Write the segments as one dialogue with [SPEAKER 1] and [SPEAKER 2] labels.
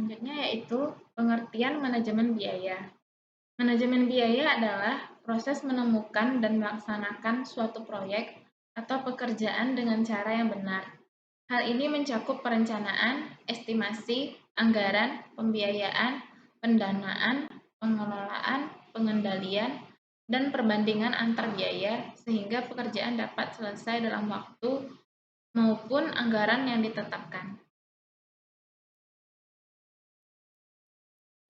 [SPEAKER 1] Selanjutnya yaitu pengertian manajemen biaya. Manajemen biaya adalah proses menemukan dan melaksanakan suatu proyek atau pekerjaan dengan cara yang benar. Hal ini mencakup perencanaan, estimasi, anggaran, pembiayaan, pendanaan, pengelolaan, pengendalian, dan perbandingan antar biaya sehingga pekerjaan dapat selesai dalam waktu maupun anggaran yang ditetapkan.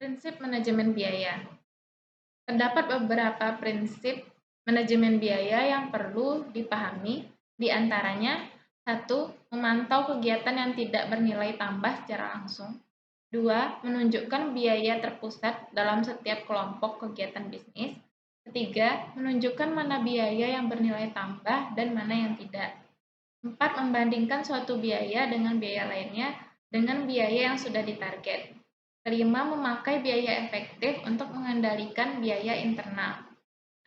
[SPEAKER 1] Prinsip manajemen biaya. Terdapat beberapa prinsip manajemen biaya yang perlu dipahami, di antaranya 1. Memantau kegiatan yang tidak bernilai tambah secara langsung. 2. Menunjukkan biaya terpusat dalam setiap kelompok kegiatan bisnis. 3. Menunjukkan mana biaya yang bernilai tambah dan mana yang tidak. 4. Membandingkan suatu biaya dengan biaya lainnya dengan biaya yang sudah ditarget. 5. Memakai biaya efektif untuk mengendalikan biaya internal.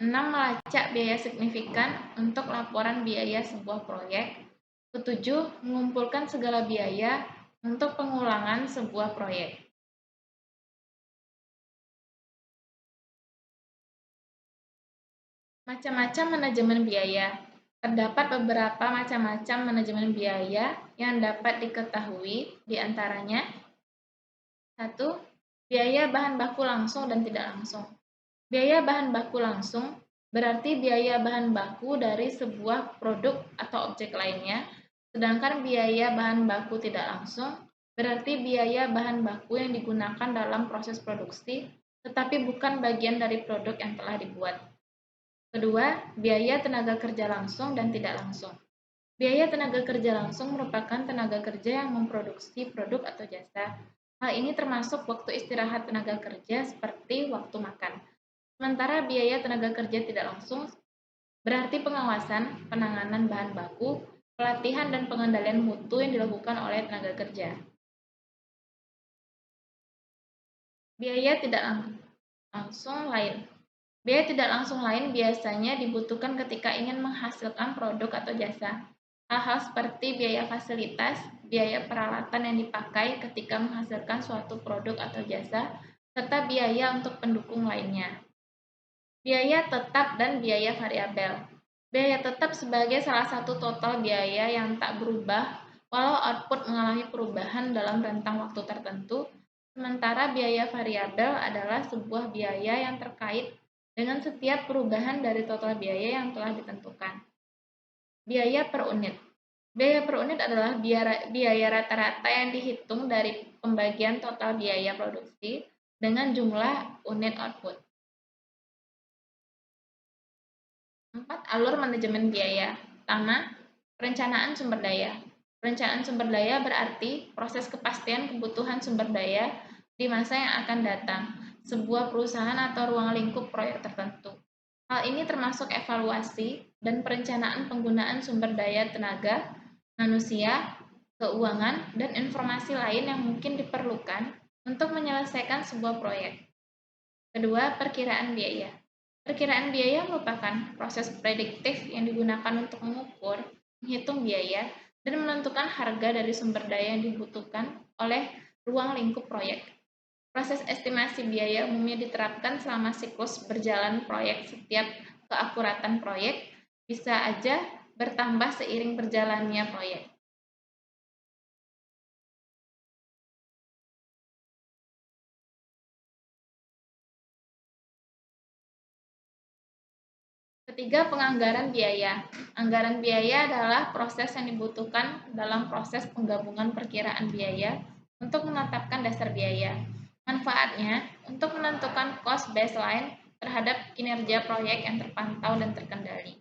[SPEAKER 1] 6. Melacak biaya signifikan untuk laporan biaya sebuah proyek. 7. Mengumpulkan segala biaya untuk pengulangan sebuah proyek. Macam-macam manajemen biaya. Terdapat beberapa macam-macam manajemen biaya yang dapat diketahui, di antaranya 1. Biaya bahan baku langsung dan tidak langsung. Biaya bahan baku langsung berarti biaya bahan baku dari sebuah produk atau objek lainnya, sedangkan biaya bahan baku tidak langsung berarti biaya bahan baku yang digunakan dalam proses produksi, tetapi bukan bagian dari produk yang telah dibuat. Kedua, biaya tenaga kerja langsung dan tidak langsung. Biaya tenaga kerja langsung merupakan tenaga kerja yang memproduksi produk atau jasa. Hal ini termasuk waktu istirahat tenaga kerja seperti waktu makan. Sementara biaya tenaga kerja tidak langsung berarti pengawasan, penanganan bahan baku, pelatihan dan pengendalian mutu yang dilakukan oleh tenaga kerja. Biaya tidak langsung lain. Biaya tidak langsung lain biasanya dibutuhkan ketika ingin menghasilkan produk atau jasa. Hal-hal seperti biaya fasilitas, biaya peralatan yang dipakai ketika menghasilkan suatu produk atau jasa, serta biaya untuk pendukung lainnya. Biaya tetap dan biaya variabel. Biaya tetap sebagai salah satu total biaya yang tak berubah walau output mengalami perubahan dalam rentang waktu tertentu, sementara biaya variabel adalah sebuah biaya yang terkait dengan setiap perubahan dari total biaya yang telah ditentukan. Biaya per unit. Biaya per unit adalah biaya rata-rata yang dihitung dari pembagian total biaya produksi dengan jumlah unit output. 4. Alur manajemen biaya. Pertama, perencanaan sumber daya. Perencanaan sumber daya berarti proses kepastian kebutuhan sumber daya di masa yang akan datang, sebuah perusahaan atau ruang lingkup proyek tertentu. Hal ini termasuk evaluasi dan perencanaan penggunaan sumber daya tenaga, manusia, keuangan, dan informasi lain yang mungkin diperlukan untuk menyelesaikan sebuah proyek. Kedua, perkiraan biaya. Perkiraan biaya merupakan proses prediktif yang digunakan untuk mengukur, menghitung biaya, dan menentukan harga dari sumber daya yang dibutuhkan oleh ruang lingkup proyek. Proses estimasi biaya umumnya diterapkan selama siklus berjalan proyek. Setiap keakuratan proyek bisa aja bertambah seiring berjalannya proyek. Ketiga, penganggaran biaya. Anggaran biaya adalah proses yang dibutuhkan dalam proses penggabungan perkiraan biaya untuk menetapkan dasar biaya. Manfaatnya untuk menentukan cost baseline terhadap kinerja proyek yang terpantau dan terkendali.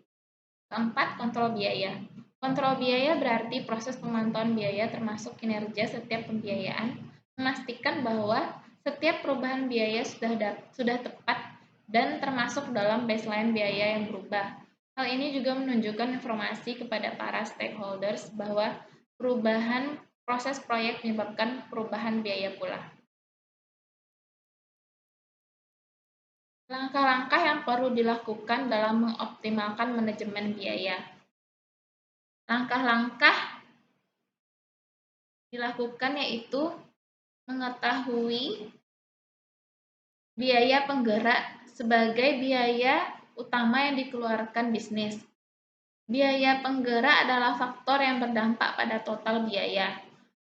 [SPEAKER 1] Keempat, kontrol biaya. Kontrol biaya berarti proses pemantauan biaya termasuk kinerja setiap pembiayaan, memastikan bahwa setiap perubahan biaya sudah tepat dan termasuk dalam baseline biaya yang berubah. Hal ini juga menunjukkan informasi kepada para stakeholders bahwa perubahan proses proyek menyebabkan perubahan biaya pula. Langkah-langkah yang perlu dilakukan dalam mengoptimalkan manajemen biaya. Langkah-langkah dilakukan yaitu mengetahui biaya penggerak sebagai biaya utama yang dikeluarkan bisnis. Biaya penggerak adalah faktor yang berdampak pada total biaya.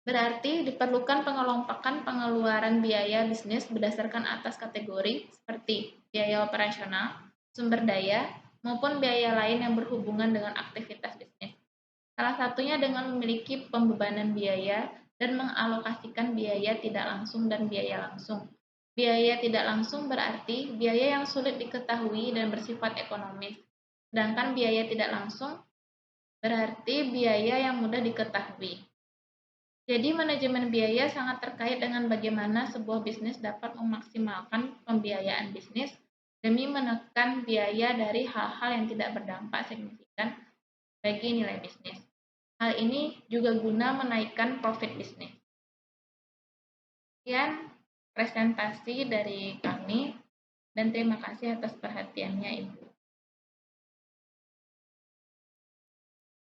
[SPEAKER 1] Berarti diperlukan pengelompokan pengeluaran biaya bisnis berdasarkan atas kategori seperti biaya operasional, sumber daya, maupun biaya lain yang berhubungan dengan aktivitas bisnis. Salah satunya dengan memiliki pembebanan biaya dan mengalokasikan biaya tidak langsung dan biaya langsung. Biaya tidak langsung berarti biaya yang sulit diketahui dan bersifat ekonomis. Sedangkan biaya tidak langsung berarti biaya yang mudah diketahui. Jadi manajemen biaya sangat terkait dengan bagaimana sebuah bisnis dapat memaksimalkan pembiayaan bisnis demi menekan biaya dari hal-hal yang tidak berdampak signifikan bagi nilai bisnis. Hal ini juga guna menaikkan profit bisnis. Sekian presentasi dari kami dan terima kasih atas perhatiannya Ibu.